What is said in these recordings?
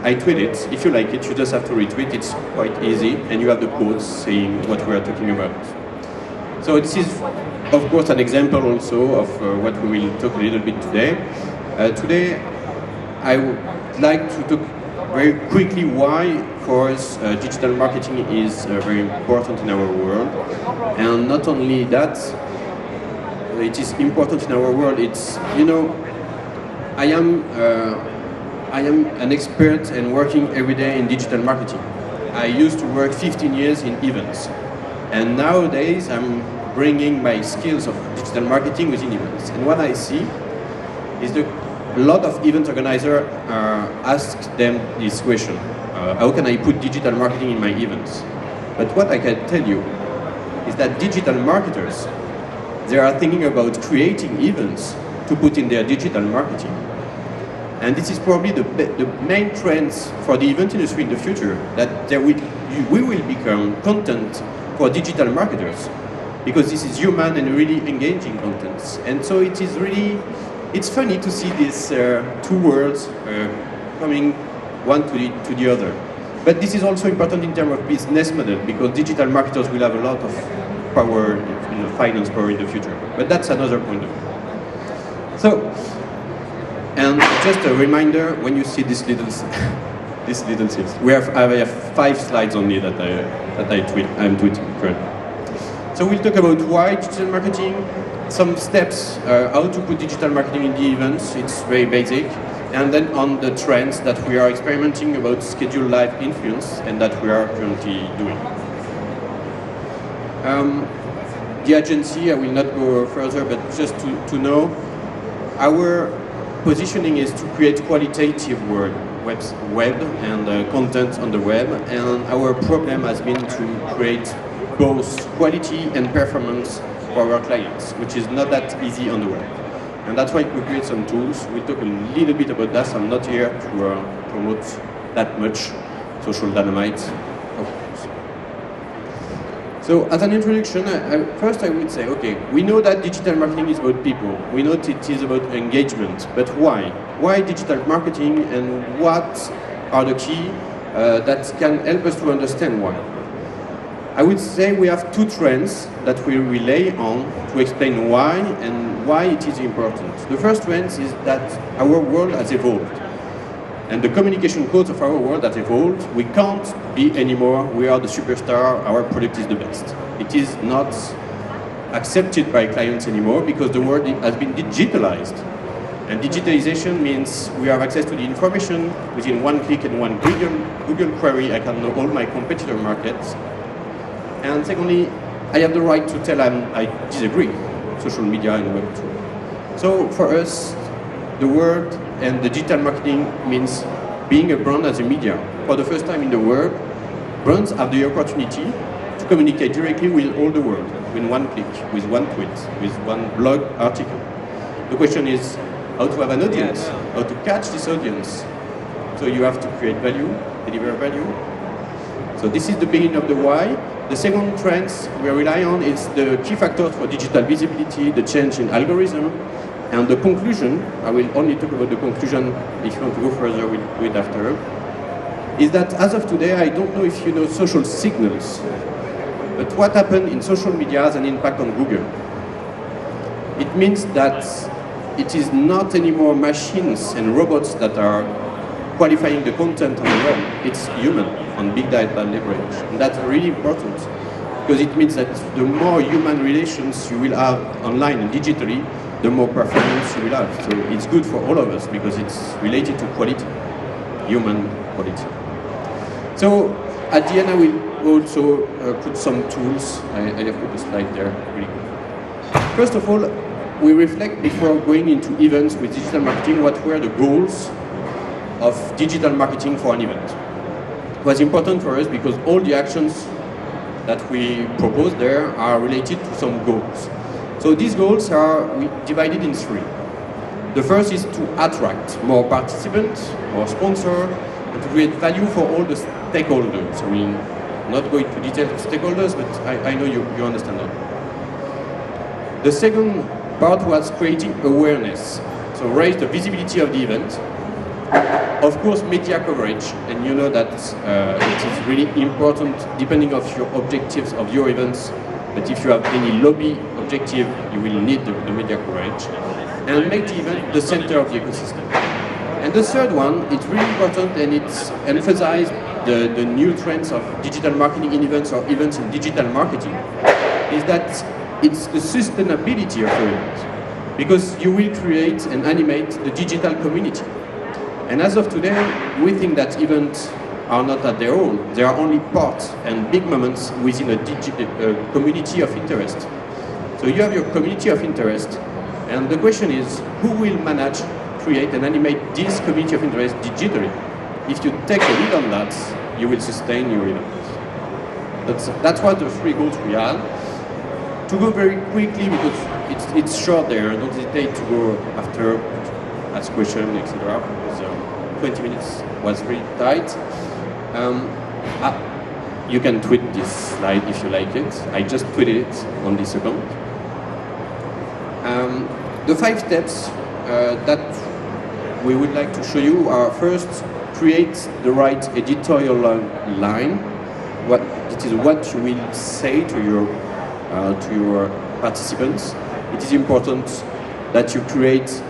I tweet it. If you like it, you just have to retweet. It's quite easy, and you have the quotes saying what we are talking about. So this is, of course, an example also of what we will talk a little bit today. Today, I would like to talk very quickly why, for us, digital marketing is very important in our world. And not only that, it is important in our world. It's, you know, I am an expert and working every day in digital marketing. I used to work 15 years in events. And nowadays, I'm bringing my skills of digital marketing within events. And what I see is a lot of event organizers ask them this question. How can I put digital marketing in my events? But what I can tell you is that digital marketers, they are thinking about creating events to put in their digital marketing. And this is probably the main trends for the event industry in the future, that we will become content for digital marketers, because this is human and really engaging content. And so it is really, it's funny to see these two worlds coming one to the other. But this is also important in terms of business model, because digital marketers will have a lot of power, finance power in the future. But that's another point of view. So, and just a reminder, when you see this little things, I have 5 slides only that I'm tweeting currently. So we'll talk about why digital marketing, some steps, how to put digital marketing in the events. It's very basic. And then on the trends that we are experimenting about scheduled live influence and that we are currently doing. The agency, I will not go further, but just to know, our positioning is to create qualitative web and content on the web, and our problem has been to create both quality and performance for our clients, which is not that easy on the web. And that's why we create some tools. We'll talk a little bit about that. I'm not here to promote that much social dynamite, of course. So as an introduction, first I would say, okay, we know that digital marketing is about people. We know it is about engagement, but why? Why digital marketing, and what are the key that can help us to understand why? I would say we have 2 trends that we rely on to explain why and why it is important. The first trend is that our world has evolved. And the communication codes of our world has evolved. We can't be anymore, we are the superstar, our product is the best. It is not accepted by clients anymore because the world has been digitalized. And digitalization means we have access to the information within 1 click and 1 Google query. I can know all my competitor markets. And secondly, I have the right to tell I disagree, social media and web too. So for us, the word and the digital marketing means being a brand as a media. For the first time in the world, brands have the opportunity to communicate directly with all the world, with 1 click, with 1 tweet, with 1 blog article. The question is how to have an audience, how to catch this audience. So you have to create value, deliver value. So this is the beginning of the why. The second trend we rely on is the key factors for digital visibility, the change in algorithm, and the conclusion. I will only talk about the conclusion. If you want to go further, we'll do it after. Is that as of today, I don't know if you know social signals, but what happened in social media has an impact on Google. It means that it is not anymore machines and robots that are qualifying the content on the web. It's human on big data leverage. And that's really important because it means that the more human relations you will have online and digitally, the more performance you will have. So it's good for all of us because it's related to quality, human quality. So at the end, I will also put some tools. I have put a slide there. Really good. First of all, we reflect before going into events with digital marketing what were the goals of digital marketing for an event. It was important for us because all the actions that we propose there are related to some goals. So these goals are divided in 3. The first is to attract more participants, more sponsors, and to create value for all the stakeholders. I will not go into detail of stakeholders, but I know you understand that. The second part was creating awareness. So raise the visibility of the event. Of course, media coverage, and you know that it is really important depending on your objectives of your events. But if you have any lobby objective, you will need the media coverage, and make the event the center of the ecosystem. And the third one, it's really important, and it's emphasized the new trends of digital marketing in events or events in digital marketing, is that it's the sustainability of your event, because you will create and animate the digital community. And as of today, we think that events are not at their own. They are only parts and big moments within a community of interest. So you have your community of interest, and the question is, who will manage, create and animate this community of interest digitally? If you take a lead on that, you will sustain your event. That's what the three goals we have. To go very quickly, because it's short there, don't hesitate to go after, ask questions, etc. Because 20 minutes was really tight. You can tweet this slide if you like it. I just tweeted it on this account. The 5 steps that we would like to show you are: first, create the right editorial line. It is what you will say to your participants. It is important that you create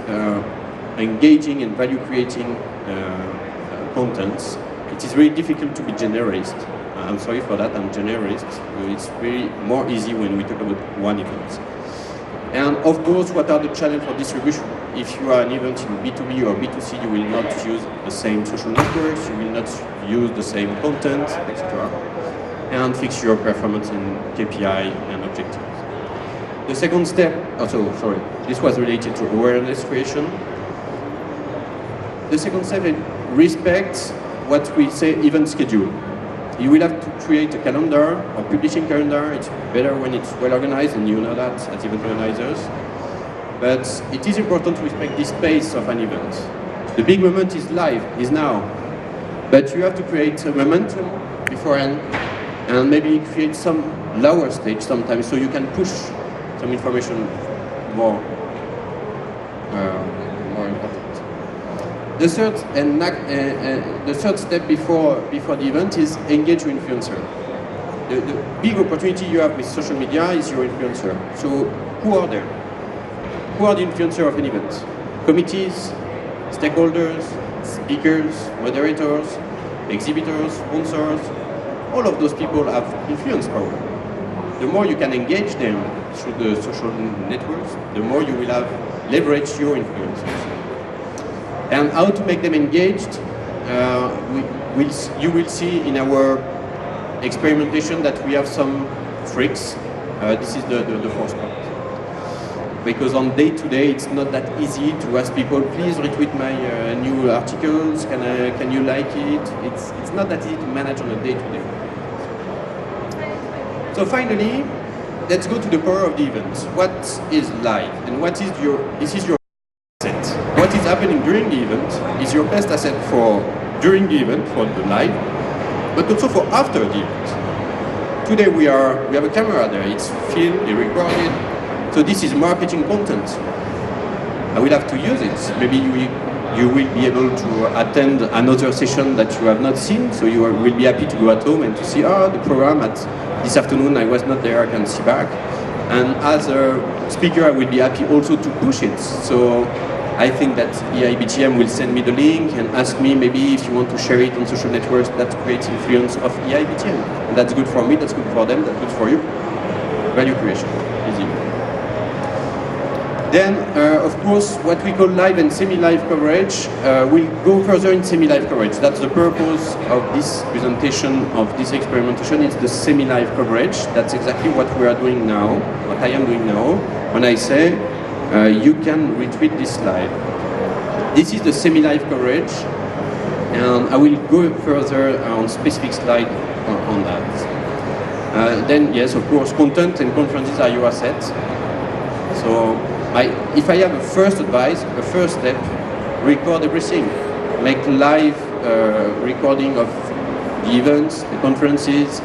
engaging and value-creating contents. It is very difficult to be generalist. I'm sorry for that, I'm generalist. It's very more easy when we talk about one event. And of course, what are the challenges for distribution? If you are an event in B2B or B2C, you will not use the same social networks, you will not use the same content, etc. And fix your performance and KPI and objectives. The second step, this was related to awareness creation. The second step is respect what we say event schedule. You will have to create a calendar or publishing calendar. It's better when it's well organized, and you know that as event organizers. But it is important to respect the space of an event. The big moment is live, is now. But you have to create a momentum beforehand, and maybe create some lower stage sometimes, so you can push some information more important. The third step before the event is engage your influencer. The big opportunity you have with social media is your influencer. So who are there? Who are the influencer of an event? Committees, stakeholders, speakers, moderators, exhibitors, sponsors. All of those people have influence power. The more you can engage them through the social networks, the more you will have leveraged your influencers. And how to make them engaged, you will see in our experimentation that we have some tricks. This is the first part. Because on day-to-day, it's not that easy to ask people, please retweet my new articles, can you like it? It's not that easy to manage on a day-to-day. So finally, let's go to the power of the event. What is live, and this is your asset. What is happening during the event is your best asset for during the event, for the live, but also for after the event. Today we have a camera there, it's filmed, it's recorded, so this is marketing content. I will have to use it. Maybe you will be able to attend another session that you have not seen, so you will be happy to go at home and to see, the program at this afternoon, I was not there, I can see back. And as a speaker, I will be happy also to push it. So I think that EIBTM will send me the link and ask me maybe if you want to share it on social networks. That creates influence of EIBTM. And that's good for me, that's good for them, that's good for you. Value creation, easy. Then, of course, what we call live and semi-live coverage, we'll go further in semi-live coverage. That's the purpose of this presentation, of this experimentation, it's the semi-live coverage. That's exactly what we are doing now, what I am doing now, when I say, you can retweet this slide. This is the semi-live coverage, and I will go further on specific slide on that. Then, yes, of course, content and conferences are your assets. So, if I have a first advice, a first step, record everything. Make live recording of the events, the conferences,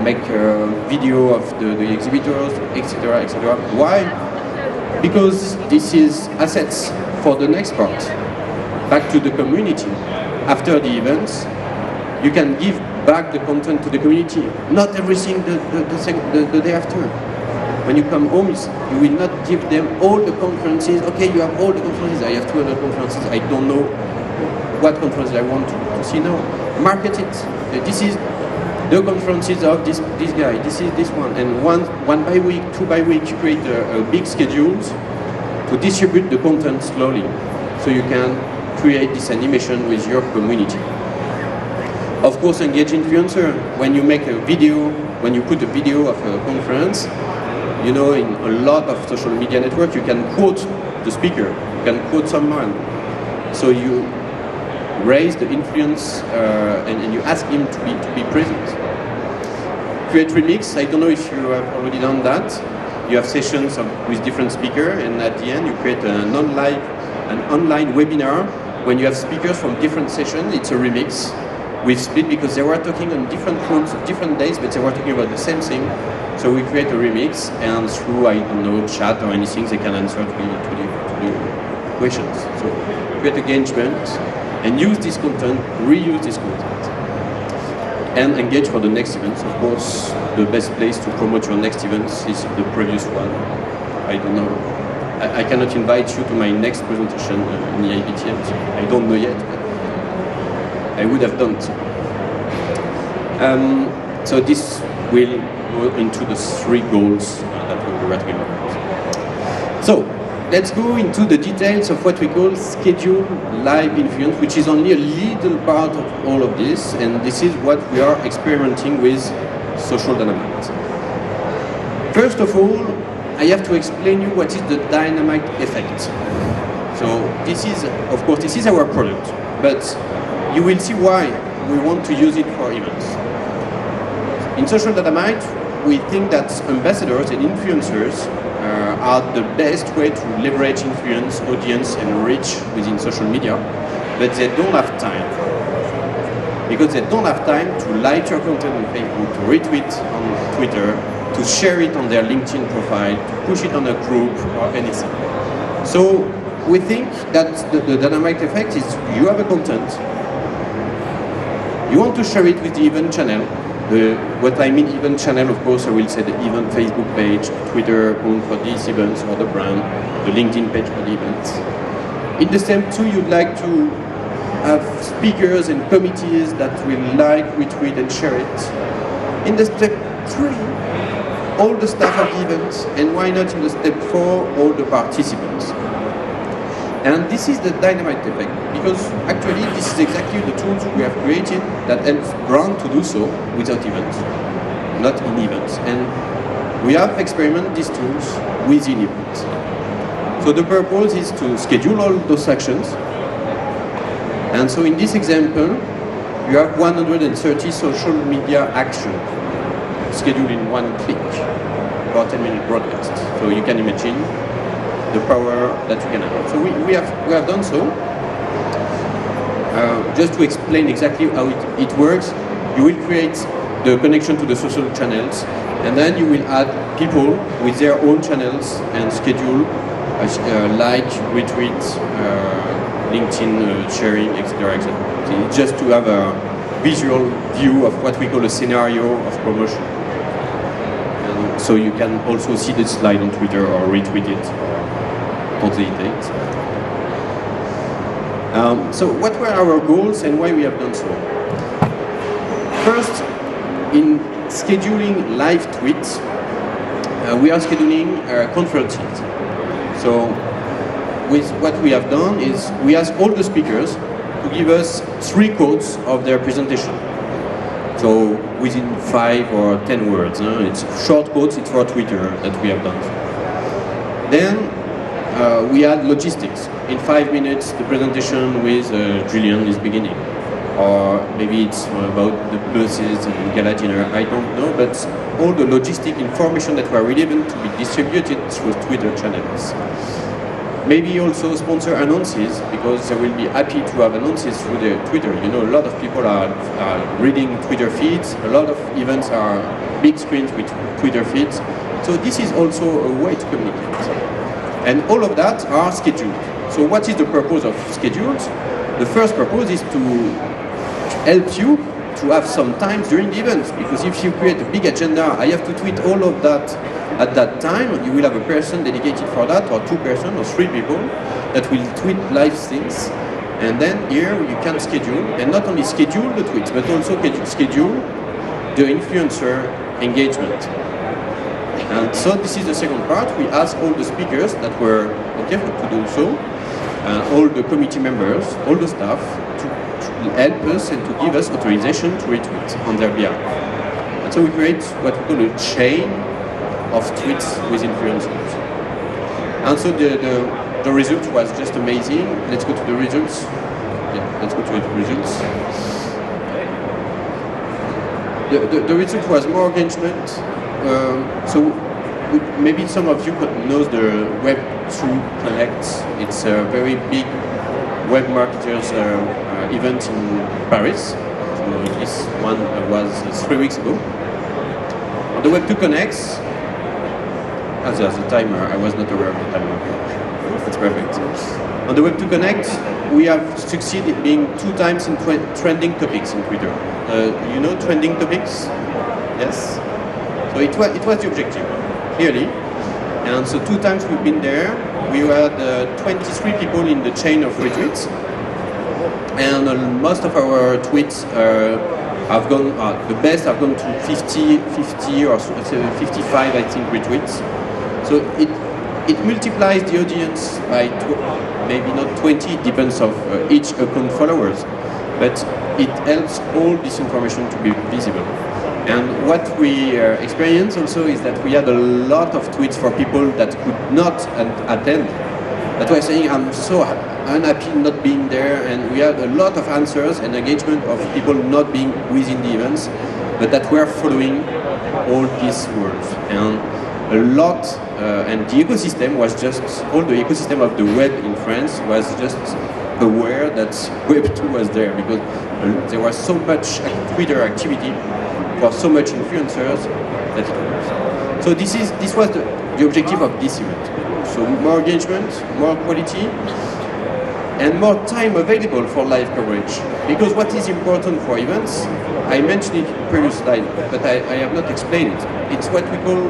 make a video of the exhibitors, etc., etc. Why? Because this is assets for the next part. back to the community. After the events, you can give back the content to the community. Not everything the day after. When you come home, you will not give them all the conferences. Okay, you have all the conferences. I have 200 conferences. I don't know what conferences I want to see now. Market it. This is the conferences of this guy. This is this one. And one by week, 2 by week, you create a big schedules to distribute the content slowly. So you can create this animation with your community. Of course, engage influencer. When you make a video, when you put a video of a conference, you know, in a lot of social media networks, you can quote the speaker, you can quote someone. So you raise the influence and you ask him to be present. Create remix. I don't know if you have already done that. You have sessions with different speakers, and at the end you create an online webinar. When you have speakers from different sessions, it's a remix. We've split because they were talking on different rooms, different days, but they were talking about the same thing. So we create a remix, and through, I don't know, chat or anything, they can answer to the questions. So create engagement and use this content, reuse this content, and engage for the next events. Of course, the best place to promote your next events is the previous one. I don't know. I cannot invite you to my next presentation in the IBTM. So I don't know yet, but I would have done so. So this will go into the 3 goals that we were talking about. So let's go into the details of what we call schedule live influence, which is only a little part of all of this, and this is what we are experimenting with social dynamite. First of all, I have to explain you what is the dynamite effect. So this is, of course, this is our product, but you will see why we want to use it for events. In social dynamite, we think that ambassadors and influencers are the best way to leverage influence, audience, and reach within social media, but they don't have time. Because they don't have time to like your content on Facebook, to retweet on Twitter, to share it on their LinkedIn profile, to push it on a group or anything. So we think that the dynamic effect is you have a content, you want to share it with the event channel. What I mean event channel, of course, I will say the event Facebook page, Twitter account for these events or the brand, the LinkedIn page for the events. In the step 2, you'd like to have speakers and committees that will like, retweet, and share it. In the step 3, all the staff of the events, and why not in the step 4, all the participants. And this is the dynamite effect, because actually this is exactly the tools we have created that helps brand to do so without events, not in events. And we have experimented these tools within events. So the purpose is to schedule all those actions. And so in this example, you have 130 social media actions scheduled in 1 click for 10-minute broadcast. So you can imagine the power that you can have. So we have done so. Just to explain exactly how it works, you will create the connection to the social channels, and then you will add people with their own channels and schedule like, retweet, LinkedIn sharing, etc., etc. Just to have a visual view of what we call a scenario of promotion. And so you can also see the slide on Twitter or retweet it or consolidate. So what were our goals and why we have done so? First, in scheduling live tweets, we are scheduling conferences. So with what we have done is we ask all the speakers to give us 3 quotes of their presentation. So within 5 or 10 words. It's short quotes, it's for Twitter that we have done. Then we add logistics. In 5 minutes, the presentation with Julian is beginning. Or maybe it's about the buses and gala dinner, I don't know, but all the logistic information that were relevant to be distributed through Twitter channels. Maybe also sponsor announces, because they will be happy to have announces through their Twitter. You know, a lot of people are reading Twitter feeds, a lot of events are big screens with Twitter feeds. So this is also a way to communicate. And all of that are scheduled. So what is the purpose of schedules? the first purpose is to help you to have some time during the events, because if you create a big agenda, I have to tweet all of that at that time, you will have a person dedicated for that, or 2 persons, or 3 people that will tweet live things. And then here you can schedule, and not only schedule the tweets, but also schedule the influencer engagement. And so this is the second part. We ask all the speakers that were okay to do so, all the committee members, all the staff, to help us and to give us authorization to retweet on their behalf. And so we create what we call a chain of tweets with influencers. And so the result was just amazing. Let's go to the results. Yeah, let's go to the results. The result was more engagement. So maybe some of you knows the Web2 Connect. It's a very big web marketers event in Paris. So this one was 3 weeks ago. On the Web2 Connects, as a timer, I was not aware of the timer. That's perfect. On the Web2 Connect, we have succeeded being 2 times in trending topics in Twitter. You know trending topics? Yes? So it was the objective, clearly. And so 2 times we've been there. We had 23 people in the chain of retweets. And most of our tweets have gone, the best have gone to 50 or 55, I think, retweets. So it multiplies the audience by maybe not 20, it depends of each account followers, but it helps all this information to be visible. And what we experienced also is that we had a lot of tweets for people that could not attend. That was saying, I'm so unhappy not being there, and we had a lot of answers and engagement of people not being within the events, but that were following all these rules. And a lot, and the ecosystem was just, all the ecosystem of the web in France was just aware that Web2 was there, because there was so much Twitter activity for so much influencers that it works. So this was the objective of this event. So more engagement, more quality, and more time available for live coverage. Because what is important for events, I mentioned it in the previous slide, but I have not explained it. It's what we call,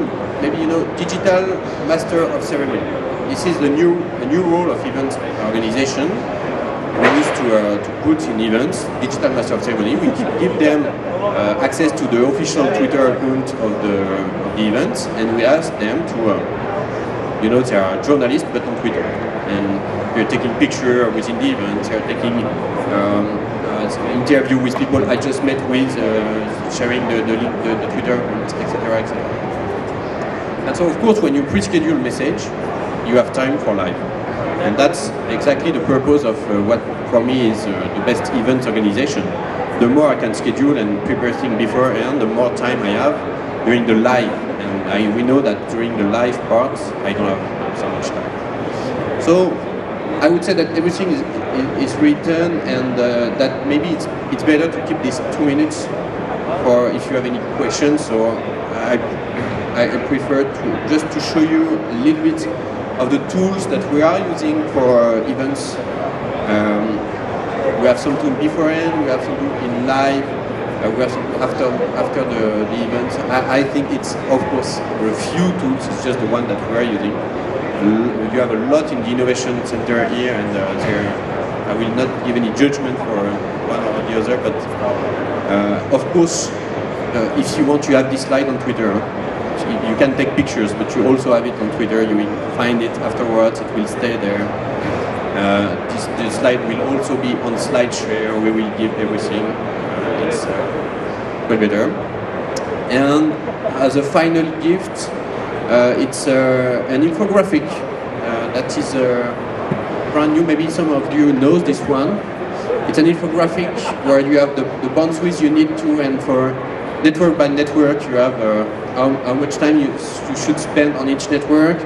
maybe you know, digital master of ceremony. This is a new role of event organization. We used to put in events digital master of ceremony. We give them access to the official Twitter account of the event, and we ask them to, you know, they are journalists but on Twitter, and they're taking pictures within the event. They're taking interview with people I just met with, sharing the Twitter account, etc., etc. And so, of course, when you pre-schedule message, you have time for live. And that's exactly the purpose of what, for me, is the best event organization. The more I can schedule and prepare things beforehand, the more time I have during the live. And we know that during the live parts, I don't have so much time. So I would say that everything is written, and that maybe it's better to keep this 2 minutes for if you have any questions. So I prefer just to show you a little bit of the tools that we are using for events. We have some tools beforehand, we have some tools in live, we have some after the event. I think it's, of course, a few tools, it's just the one that we are using. You have a lot in the Innovation Center here, and I will not give any judgment for one or the other, but of course, if you want, you have this slide on Twitter. You can take pictures, but you also have it on Twitter. You will find it afterwards, it will stay there. This slide will also be on SlideShare, we will give everything. It's quite better. And as a final gift, it's an infographic that is brand new. Maybe some of you know this one. It's an infographic where you have the bandwidth you need to, and for network by network, you have how much time you should spend on each network.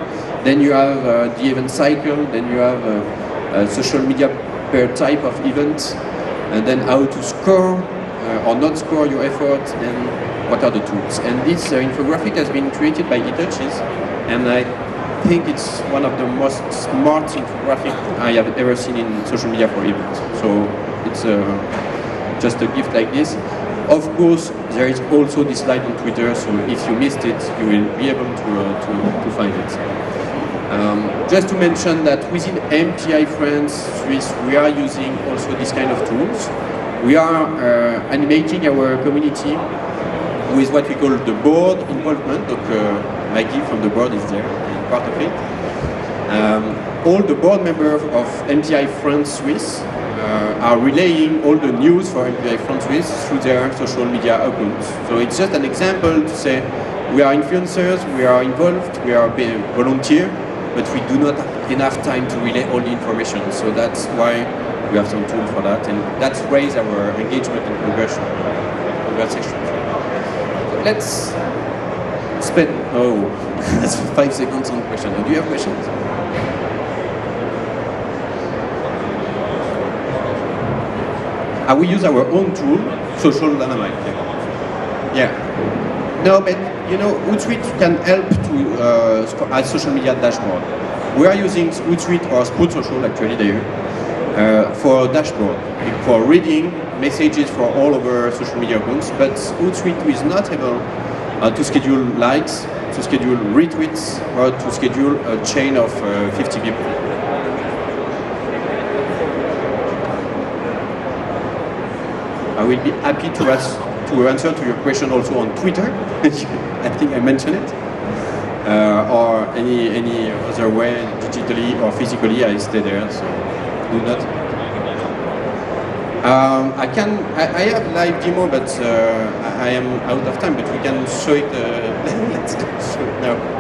Then you have the event cycle. Then you have social media per type of event, and then how to score or not score your effort, and what are the tools. And this infographic has been created by Itochis, and think it's one of the most smart infographic I have ever seen in social media for events. So it's just a gift like this. Of course, there is also this slide on Twitter, so if you missed it, you will be able to find it. Just to mention that within MPI France Swiss, we are using also this kind of tools. We are animating our community with what we call the board involvement. Maggie from the board is there, part of it. All the board members of MPI France Swiss are relaying all the news for MPI France Swiss through their social media accounts. So it's just an example to say we are influencers, we are involved, we are volunteer, but we do not have enough time to relay all the information. So that's why we have some tools for that, and that's raised our engagement and conversation. So let's spend, that's 5 seconds on question. Do you have questions? We use our own tool, Social Dynamite. Yeah. No, but you know, Hootsuite can help to add social media dashboard. We are using Hootsuite or Sprout Social actually there for dashboard, for reading messages for all of our social media accounts. But Hootsuite is not able to schedule likes, to schedule retweets, or to schedule a chain of 50 people. I will be happy to answer to your question also on Twitter. I think I mentioned it. Or any other way, digitally or physically, I stay there. So do not. I have live demo, but I am out of time. But we can show it. Let's show it now.